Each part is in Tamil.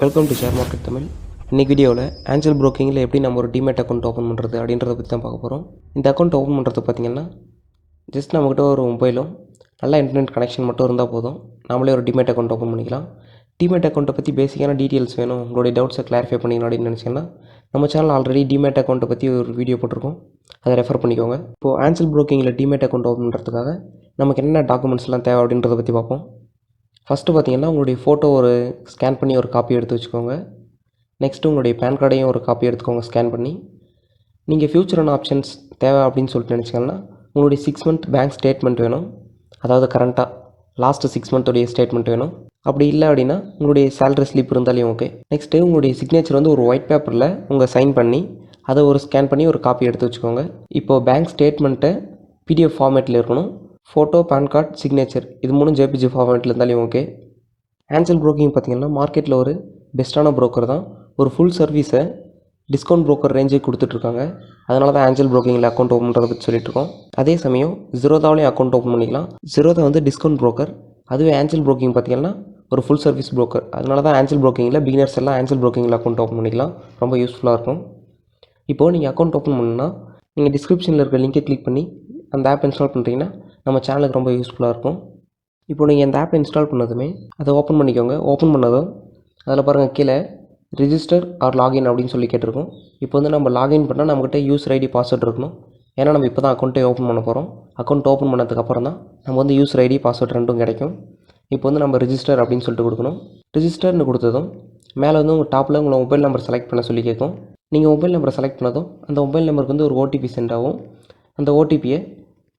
Welcome to share market Tamil. இன்றைக்கி வீடியோவில் ஆஞ்சல் ப்ரோக்கிங்கில் எப்படி நம்ம ஒரு டிமேட் அக்கௌண்ட் ஓப்பன் பண்ணுறது அப்படின்றத பற்றி தான் பார்க்க போகிறோம். இந்த அக்கௌண்ட் ஓப்பன் பண்ணுறது பார்த்திங்கன்னா ஜஸ்ட் நம்மக்கிட்ட ஒரு மொபைலும் நல்ல இன்டர்நெட் கனெக்ஷன் மட்டும் இருந்தால் போதும், நம்மளே ஒரு டிமேட் அக்கௌண்ட் ஓப்பன் பண்ணிக்கலாம். டிமேட் அக்கௌண்ட்டை பற்றி பேசிக்கான டீட்டெயில்ஸ் வேணும், உங்களுடைய டவுட்ஸை கிளாரிஃபை பண்ணிக்கணும் அப்படின்னு நினச்சிங்கன்னா நம்ம சேனல் ஆல்ரெடி டிமேட் அக்கௌண்ட்டை பற்றி ஒரு வீடியோ போட்டிருக்கோம், அதை ரெஃபர் பண்ணிக்கோங்க. இப்போது ஆஞ்சல் ப்ரோக்கிங்கில் டிமேட் அக்கௌண்ட் ஓப்பன் பண்ணுறதுக்காக நமக்கு என்ன டாக்குமெண்ட்ஸ்லாம் தேவை அப்படின்றத பற்றி பார்ப்போம். ஃபஸ்ட்டு பார்த்திங்கன்னா உங்களுடைய ஃபோட்டோ ஒரு ஸ்கேன் பண்ணி ஒரு காப்பி எடுத்து வச்சுக்கோங்க. நெக்ஸ்ட்டு உங்களுடைய பேன் கார்டையும் ஒரு காப்பி எடுத்துக்கோங்க ஸ்கேன் பண்ணி. நீங்கள் ஃப்யூச்சர் அண்ட் ஆப்ஷன்ஸ் தேவை அப்படின்னு சொல்லிட்டு நினச்சிங்கன்னா உங்களுடைய 6 மந்த் பேங்க் ஸ்டேட்மெண்ட் வேணும், அதாவது கரண்ட்டாக லாஸ்ட்டு 6 மந்த்துடைய ஸ்டேட்மெண்ட் வேணும். அப்படி இல்லை அப்படின்னா உங்களுடைய சேலரி ஸ்லிப் இருந்தாலையும் ஓகே. நெக்ஸ்ட்டு உங்களுடைய சிக்னேச்சர் வந்து ஒரு ஒயிட் பேப்பரில் உங்கள் சைன் பண்ணி அதை ஒரு ஸ்கேன் பண்ணி ஒரு காப்பி எடுத்து வச்சுக்கோங்க. இப்போது பேங்க் ஸ்டேட்மெண்ட்டை பிடிஎஃப் ஃபார்மேட்டில் இருக்கணும். ஃபோட்டோ, பேன் கார்டு, சிக்னேச்சர் இது மூணும் ஜேபிஜி ஃபார்மேட்டில் இருந்தாலும் ஓகே. ஆஞ்சல் ப்ரோக்கிங் பார்த்திங்கன்னா மார்க்கெட்டில் ஒரு பெஸ்ட்டான ப்ரோக்கர் தான். ஒரு ஃபுல் சர்வீஸை டிஸ்கவுண்ட் ப்ரோக்கர் ரேஞ்சே கொடுத்துட்ருக்காங்க. அதனால தான் ஆஞ்சல் ப்ரோக்கிங்கில் அக்கௌண்ட் ஓப்பன் பண்ணுறதை பற்றி சொல்லிட்டுருக்கோம். அதே சமயம் ஜெரோதாவிலையும் அக்கௌண்ட் ஓப்பன் பண்ணிக்கலாம். ஜெரோதா வந்து டிஸ்கவுண்ட் ப்ரோக்கர், அதுவே ஆஞ்சல் ப்ரோக்கிங் பார்த்திங்கன்னா ஒரு ஃபுல் சர்வீஸ் ப்ரோக்கர். அதனால தான் ஆஞ்சல் ப்ரோக்கிங்கில் பிகினர்ஸ் எல்லாம் ஆஞ்சல் ப்ரோக்கிங்கில் அக்கௌண்ட் ஓப்பன் பண்ணிக்கலாம், ரொம்ப யூஸ்ஃபுல்லாக இருக்கும். இப்போது நீங்கள் அக்கௌண்ட் ஓப்பன் பண்ணணுன்னா நீங்கள் டிஸ்கிரிப்ஷனில் இருக்க லிங்கை கிளிக் பண்ணி அந்த ஆப் இன்ஸ்டால் பண்ணுறீங்கன்னா நம்ம சேனலுக்கு ரொம்ப யூஸ்ஃபுல்லாக இருக்கும். இப்போ நீங்கள் இந்த ஆப்பை இன்ஸ்டால் பண்ணதுமே அதை ஓப்பன் பண்ணிக்கோங்க. ஓப்பன் பண்ணதும் அதில் பாருங்கள் கீழே ரிஜிஸ்டர் ஆர் லாகின் அப்படின்னு சொல்லி கேட்டிருக்கோம். இப்போ வந்து நம்ம லாகின் பண்ணால் நம்மகிட்ட யூசர் ஐடி பாஸ்வேர்ட் இருக்கணும். ஏன்னா நம்ம இப்போ தான் அக்கௌண்ட்டே ஓப்பன் பண்ண போகிறோம். அக்கௌண்ட் ஓப்பன் பண்ணதுக்கப்புறம் தான் நம்ம வந்து யூசர் ஐடி பாஸ்வேர்ட் ரெண்டும் கிடைக்கும். இப்போ வந்து நம்ம ரிஜிஸ்டர் அப்படின்னு சொல்லிட்டு கொடுக்கணும். ரிஜிஸ்டர்னு கொடுத்ததும் மேலே வந்து உங்கள் டாப்பில் உங்களை மொபைல் நம்பர் செலக்ட் பண்ண சொல்லி கேட்கும். நீங்கள் மொபைல் நம்பரை செலக்ட் பண்ணதும் அந்த மொபைல் நம்பருக்கு வந்து ஒரு ஓடிபி சென்ட் ஆகும். அந்த ஓடிபியை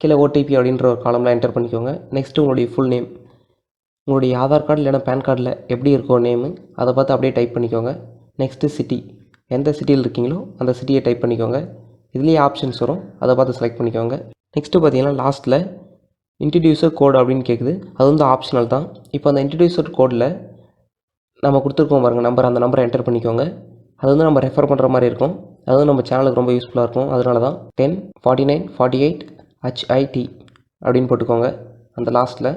கீழே ஓடிபி அப்படின்ற ஒரு காலம்லாம் என்டர் பண்ணிக்கோங்க. நெக்ஸ்ட்டு உங்களுடைய ஃபுல் நேம், உங்களுடைய ஆதார் கார்டு இல்லைனா பேன் கார்டில் எப்படி இருக்கோ நேமு அதை பார்த்து அப்படியே டைப் பண்ணிக்கோங்க. நெக்ஸ்ட்டு சிட்டி, எந்த சிட்டியில் இருக்கீங்களோ அந்த சிட்டியை டைப் பண்ணிக்கோங்க. இதுலேயே ஆப்ஷன்ஸ் வரும், அதை பார்த்து செலக்ட் பண்ணிக்கோங்க. நெக்ஸ்ட்டு பார்த்தீங்கன்னா லாஸ்ட்டில் இன்ட்ரடியூசர் கோடு அப்படின்னு கேட்குது, அது வந்து ஆப்ஷனல் தான். இப்போ அந்த இன்ட்ரடியூசர் கோடில் நம்ம கொடுத்துருக்கோம் பாருங்கள் நம்பர், அந்த நம்பரை என்டர் பண்ணிக்கோங்க. அது வந்து நம்ம ரெஃபர் பண்ணுற மாதிரி இருக்கும். அது வந்து நம்ம சேனலுக்கு ரொம்ப யூஸ்ஃபுல்லாக இருக்கும். அதனால தான் 10 49 48 HIT அப்படின்னு போட்டுக்கோங்க அந்த லாஸ்ட்டில்.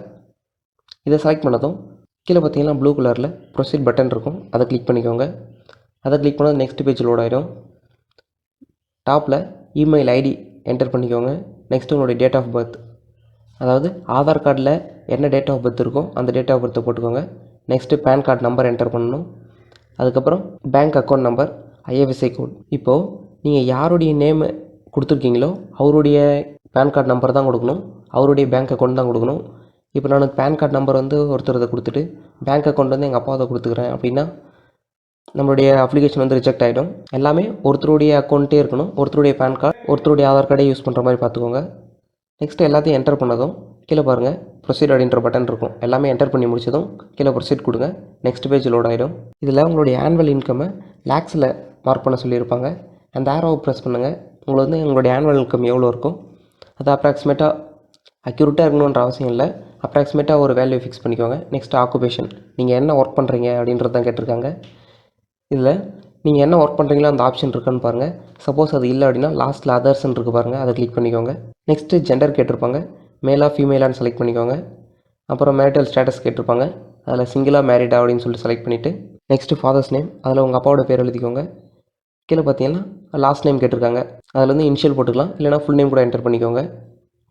இதை செலக்ட் பண்ணதும் கீழே பார்த்தீங்கன்னா ப்ளூ கலரில் ப்ரொசீட் பட்டன் இருக்கும், அதை கிளிக் பண்ணிக்கோங்க. அதை கிளிக் பண்ணால் நெக்ஸ்ட் பேஜ் லோட் ஆகிடும். டாப்பில் இமெயில் ஐடி என்டர் பண்ணிக்கோங்க. நெக்ஸ்ட்டு உங்களுடைய டேட் ஆஃப் பர்த், அதாவது ஆதார் கார்டில் என்ன டேட் ஆஃப் பர்த் இருக்கோ அந்த டேட் ஆஃப் பர்த்தை போட்டுக்கோங்க. Next pan card number enter பண்ணணும். அதுக்கப்புறம் bank account number, IFSC code. இப்போது நீங்கள் யாருடைய நேமு கொடுத்துருக்கீங்களோ அவருடைய பேன் கார்டு நம்பர் தான் கொடுக்கணும், அவருடைய பேங்க் அக்கௌண்ட் தான் கொடுக்கணும். இப்போ நான் பேன் கார்டு நம்பர் வந்து ஒருத்தரதை கொடுத்துட்டு பேங்க் அக்கௌண்ட் வந்து எங்கள் அப்பாவை கொடுத்துக்கிறேன் அப்படின்னா நம்மளுடைய அப்ளிகேஷன் வந்து ரிஜெக்ட் ஆகிடும். எல்லாமே ஒருத்தருடைய அக்கௌண்ட்டே இருக்கணும், ஒருத்தருடைய பேன் கார்டு, ஒருத்தருடைய ஆதார் கார்டே யூஸ் பண்ணுற மாதிரி பார்த்துக்கோங்க. நெக்ஸ்ட்டு எல்லாத்தையும் என்டர் பண்ணதும் கீழே பாருங்கள் ப்ரொசீட் அப்படின்ற பட்டன் இருக்கும். எல்லாமே என்டர் பண்ணி முடிச்சதும் கீழே ப்ரொசீட் கொடுங்க. நெக்ஸ்ட் பேஜ் லோட் ஆகிடும். இதில் உங்களுடைய ஆனுவல் இன்கம்மை லேக்ஸில் மார்க் பண்ண சொல்லியிருப்பாங்க. அந்த ஆரோவை ப்ரெஸ் பண்ணுங்கள். உங்களுக்கு வந்து உங்களுடைய ஆனுவல் இன்கம் எவ்வளோ இருக்கும் அது அப்ராக்சிமேட்டாக அக்யூரேட்டாக இருக்கணுன்ற அவசியம் இல்லை, அப்ராக்சிமேட்டாக ஒரு வேல்யூ ஃபிக்ஸ் பண்ணிக்கோங்க. நெக்ஸ்ட் ஆக்குபேஷன், நீங்கள் என்ன ஒர்க் பண்ணுறீங்க அப்படின்றது தான் கேட்டிருக்காங்க. இதில் நீங்கள் என்ன ஒர்க் பண்ணுறீங்களோ அந்த ஆப்ஷன் இருக்குன்னு பாருங்கள். சப்போஸ் அது இல்லை அப்படின்னா லாஸ்ட்டில் அதர்ஸ்ன்னு இருக்குது பாருங்கள், அதை கிளிக் பண்ணிக்கோங்க. நெக்ஸ்ட்டு ஜெண்டர் கேட்டிருப்பாங்க, மேலா ஃபீமேலான்னு செலக்ட் பண்ணிக்கோங்க. அப்புறம் மேரிட்டல் ஸ்டேட்டஸ் கேட்டிருப்பாங்க, அதில் சிங்கிளாக மேரிடா அப்படின்னு சொல்லிட்டு செலக்ட் பண்ணிவிட்டு நெக்ஸ்ட்டு ஃபாதர்ஸ் நேம், அதில் உங்கள் அப்பாவோட பேர் எழுதிக்கோங்க. கீழே பார்த்தீங்கன்னா லாஸ்ட் நேம் கேட்டிருக்காங்க, அதில் வந்து இனிஷியல் போட்டுக்கலாம், இல்லைனா ஃபுல் நேம் கூட என்டர் பண்ணிக்கோங்க.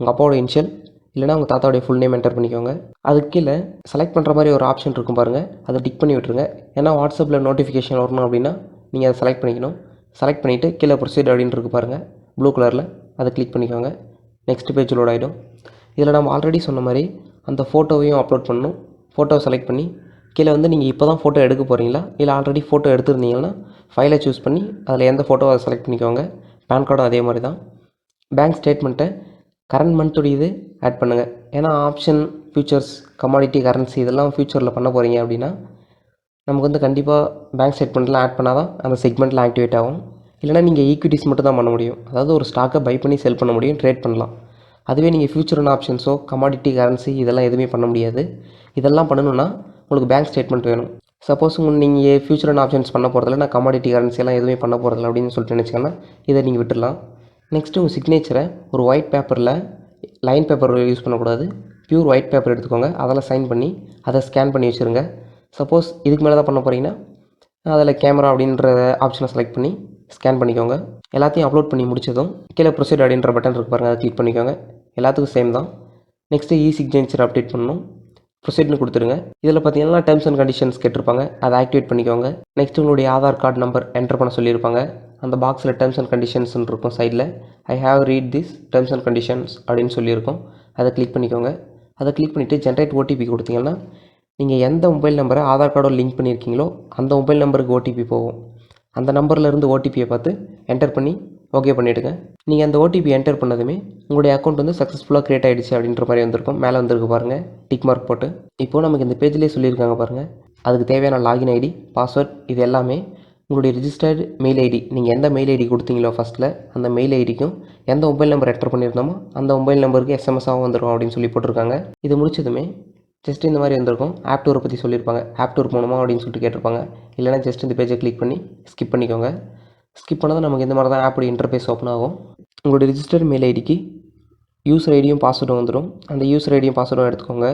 உங்கள் அப்பாவோட இனிஷியல் இல்லைனா உங்கள் தாத்தாவுடைய ஃபுல் நேம் என்டர் பண்ணிக்கோங்க. அதுக்கு கீழே செலக்ட் பண்ணுற மாதிரி ஒரு ஆப்ஷன் இருக்கும் பாருங்கள், அதை டிக் பண்ணி விட்டுருங்க. ஏன்னா வாட்ஸ்அப்பில் நோட்டிஃபிகேஷன் வரணும் அப்படின்னா நீங்கள் அதை செலக்ட் பண்ணிக்கணும். செலக்ட் பண்ணிவிட்டு கீழே ப்ரொசீட் அப்படின்னு இருக்குது பாருங்கள் ப்ளூ கலரில், அதை கிளிக் பண்ணிக்கோங்க. நெக்ஸ்ட் பேஜ் லோட் ஆகிடும். இதில் நம்ம ஆல்ரெடி சொன்ன மாதிரி அந்த ஃபோட்டோவையும் அப்லோட் பண்ணணும். ஃபோட்டோவை செலக்ட் பண்ணி கீழே வந்து நீங்கள் இப்போ தான் ஃபோட்டோ எடுக்க போகிறீங்களா இல்லை ஆல்ரெடி ஃபோட்டோ எடுத்துருந்தீங்கன்னா ஃபைலை சூஸ் பண்ணி அதில் எந்த ஃபோட்டோவை அதை செலக்ட் பண்ணிக்கோங்க. பேன் கார்டும் அதே மாதிரி தான். பேங்க் ஸ்டேட்மெண்ட்டை கரண்ட் மந்த்துடைய இது ஆட் பண்ணுங்கள். ஏன்னா ஆப்ஷன், ஃபியூச்சர்ஸ், கமாடிட்டி, கரன்சி இதெல்லாம் ஃபியூச்சரில் பண்ண போகிறீங்க அப்படின்னா நமக்கு வந்து கண்டிப்பாக பேங்க் ஸ்டேட்மெண்ட்லாம் ஆட் பண்ணால் தான் அந்த செக்மெண்ட்டில் ஆக்டிவேட் ஆகும். இல்லைனா நீங்கள் ஈக்விட்டிஸ் மட்டும் தான் பண்ண முடியும், அதாவது ஒரு ஸ்டாக்கை பை பண்ணி செல் பண்ண முடியும், ட்ரேட் பண்ணலாம். அதுவே நீங்கள் ஃபியூச்சரான ஆப்ஷன்ஸோ கமாடிட்டி, கரன்சி இதெல்லாம் எதுவுமே பண்ண முடியாது. இதெல்லாம் பண்ணணுன்னா உங்களுக்கு பேங்க் ஸ்டேட்மெண்ட் வேணும். சப்போஸ் நீங்கள் ஃபியூச்சரான ஆப்ஷன்ஸ் பண்ண போகிறதில்ல, நான் கமாடிட்டி, கரன்சி எல்லாம் எதுவுமே பண்ண போகிறதில்ல அப்படின்னு சொல்லிட்டு நினச்சிங்கன்னா இதை நீங்கள் விட்டுடலாம். நெக்ஸ்ட்டு உங்கள் சிக்னேச்சரை ஒரு ஒயிட் பேப்பரில், லைன் பேப்பர் யூஸ் பண்ணக்கூடாது, பியூர் ஒயிட் பேப்பர் எடுத்துக்கோங்க. அதில் சைன் பண்ணி அதை ஸ்கேன் பண்ணி வச்சுருங்க. சப்போஸ் இதுக்கு மேலே தான் பண்ண போகிறீங்கன்னா அதில் கேமரா அப்படின்ற ஆப்ஷனை செலக்ட் பண்ணி ஸ்கேன் பண்ணிக்கோங்க. எல்லாத்தையும் அப்லோட் பண்ணி முடிச்சதும் கீழே ப்ரொசீட் அப்படின்ற பட்டன் இருக்கு பாருங்கள், அதை கிளிக் பண்ணிக்கோங்க. எல்லாத்துக்கும் சேம் தான். நெக்ஸ்ட்டு சிக்னேச்சர் அப்டேட் பண்ணணும். ப்ரொசீட்னு கொடுத்துருங்க. இதில் பார்த்தீங்கன்னா டேர்ம்ஸ் அண்ட் கண்டிஷன்ஸ் கேட்டிருப்பாங்க, அதை ஆக்டிவேட் பண்ணிக்கோங்க. நெக்ஸ்ட் உங்களுடைய ஆதார் கார்டு நம்பர் என்டர் பண்ண சொல்லியிருப்பாங்க. அந்த பாக்ஸில் டேர்ம்ஸ் அண்ட் கண்டிஷன்ஸ்னு இருக்கும் சைடில். I have read this terms and conditions அப்படின்னு சொல்லியிருக்கும். அதை கிளிக் பண்ணிக்கோங்க. அதை கிளிக் பண்ணிவிட்டு ஜென்ரேட் ஓடிபி கொடுத்தீங்கன்னா நீங்கள் எந்த மொபைல் நம்பரை ஆதார் கார்டோட லிங்க் பண்ணியிருக்கீங்களோ அந்த மொபைல் நம்பருக்கு ஓடிபி போகும். அந்த நம்பர்லேருந்து ஓடிபியை பார்த்து என்டர் பண்ணி ஓகே பண்ணிவிடுங்க. நீங்கள் அந்த ஓடிபி என்டர் பண்ணதுமே உங்களுடைய அக்கௌண்ட் வந்து சக்ஸஸ்ஃபுல்லாக க்ரியேட் ஆகிடுச்சு அப்படின்ற மாதிரி வந்திருக்கும். மேலே வந்திருக்கு பாருங்கள், டிக் மார்க் போட்டு. இப்போது நமக்கு இந்த பேஜ்லேயே சொல்லியிருக்காங்க பாருங்கள், அதுக்கு தேவையான லாகின் ஐடி, பாஸ்வேர்ட் இது எல்லாமே உங்களுடைய ரிஜிஸ்டர்டு மெயில் ஐடி, நீங்கள் எந்த மெயில் ஐடி கொடுத்தீங்களோ ஃபஸ்ட்டில் அந்த மெயில் ஐடிக்கும் எந்த மொபைல் நம்பர் என்டர் பண்ணியிருந்தோமோ அந்த மொபைல் நம்பருக்கு எஸ்எம்எஸ்ஸாகவும் வந்துடும் அப்படின்னு சொல்லி போட்டிருக்காங்க. இது முடிச்சதுமே ஜஸ்ட் இந்த மாதிரி வந்திருக்கும். ஆப் டூரை பற்றி சொல்லியிருப்பாங்க. ஆப் டூர் போகணுமா அப்படின்னு சொல்லிட்டு கேட்டிருப்பாங்க. இல்லைனா ஜஸ்ட் இந்த பேஜை கிளிக் பண்ணி ஸ்கிப் பண்ணிக்கோங்க. ஸ்கிப் பண்ணால் நமக்கு இந்த மாதிரி தான் ஆப்போட இன்டர்ஃபேஸ் ஓப்பன் ஆகும். உங்களுடைய ரிஜிஸ்டர்ட் மெயில் ஐடிக்கு யூசர் ஐடியும் பாஸ்வேர்டும் வந்துடும். அந்த யூசர் ஐடியும் பாஸ்வேர்டும் எடுத்துக்கோங்க.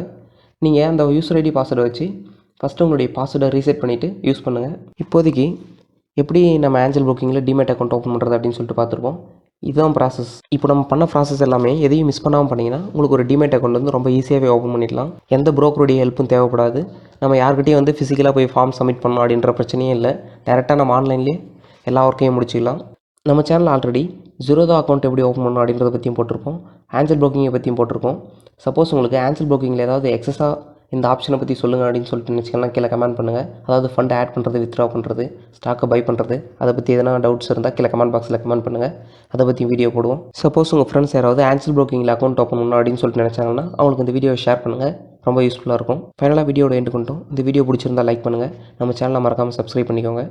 நீங்கள் அந்த யூசர் ஐடி பாஸ்வேர்டை வச்சு ஃபஸ்ட்டு உங்களுடைய பாஸ்வேர்டை ரீசெட் பண்ணிவிட்டு யூஸ் பண்ணுங்கள். இப்போதைக்கு எப்படி நம்ம ஆஞ்சல் புக்கிங்கில் டிமேட் அக்கௌண்ட் ஓப்பன் பண்ணுறது அப்படின்னு சொல்லிட்டு பார்த்துருப்போம். இதுதான் ப்ராசஸ். இப்போ நம்ம பண்ண ப்ராசஸ் எல்லாமே எதையும் மிஸ் பண்ணாமல் பண்ணிங்கன்னா உங்களுக்கு ஒரு டிமேட் அக்கௌண்ட் வந்து ரொம்ப ஈஸியாகவே ஓப்பன் பண்ணிடலாம். எந்த ப்ரோக்கருடைய ஹெல்ப்பும் தேவைப்படாது. நம்ம யார்கிட்டையும் வந்து ஃபிசிக்கலாக போய் ஃபார்ம் சப்மிட் பண்ணணும் அப்படின்ற பிரச்சனையும் இல்லை. டேரெக்டாக நம்ம ஆன்லைன்லேயே எல்லா ஒர்க்கையும் முடிச்சிக்கலாம். நம்ம சேனல் ஆல்ரெடி ஜீரோதா அக்கௌண்ட் எப்படி ஓப்பன் பண்ணணும் அப்படின்றத பற்றியும் போட்டிருக்கோம். ஆஞ்சல் புரோக்கிங்கை பற்றியும் போட்டிருக்கோம். சப்போஸ் உங்களுக்கு ஆஞ்சல் புரோக்கிங்கில் ஏதாவது எக்ஸஸாக இந்த ஆப்ஷனை பற்றி சொல்லுங்கள் அப்படின்னு சொல்லிட்டு நினச்சிங்கன்னா கீழே கமெண்ட் பண்ணுங்கள். அதாவது ஃபண்ட் ஆட் பண்ணுறது, வித்ட்ரா பண்ணுறது, ஸ்டாக்கை பை பண்ணுறது, அதை பற்றி எதனா டவுட்ஸ் இருந்தால் கீழே கமெண்ட் பாக்ஸில் கமெண்ட் பண்ணுங்கள். அதை பற்றி வீடியோ போடுவோம். சப்போஸ் உங்கள் ஃப்ரெண்ட்ஸ் யாராவது ஆஞ்சல் புரோக்கிங்கில் அக்கௌண்ட் ஓப்பன் பண்ணணும் அப்படின்னு சொல்லிட்டு நினச்சாங்கன்னா அவங்களுக்கு இந்த வீடியோவை ஷேர் பண்ணுங்கள். ரொம்ப யூஸ்ஃபுல்லாக இருக்கும். ஃபைனலாக வீடியோட எண்டு பண்ணிட்டோம். இந்த வீடியோ பிடிச்சிருந்தால் லைக் பண்ணுங்கள். நம்ம சேனலை மறக்காமல் சப்ஸ்கிரைப் பண்ணிக்கோங்க.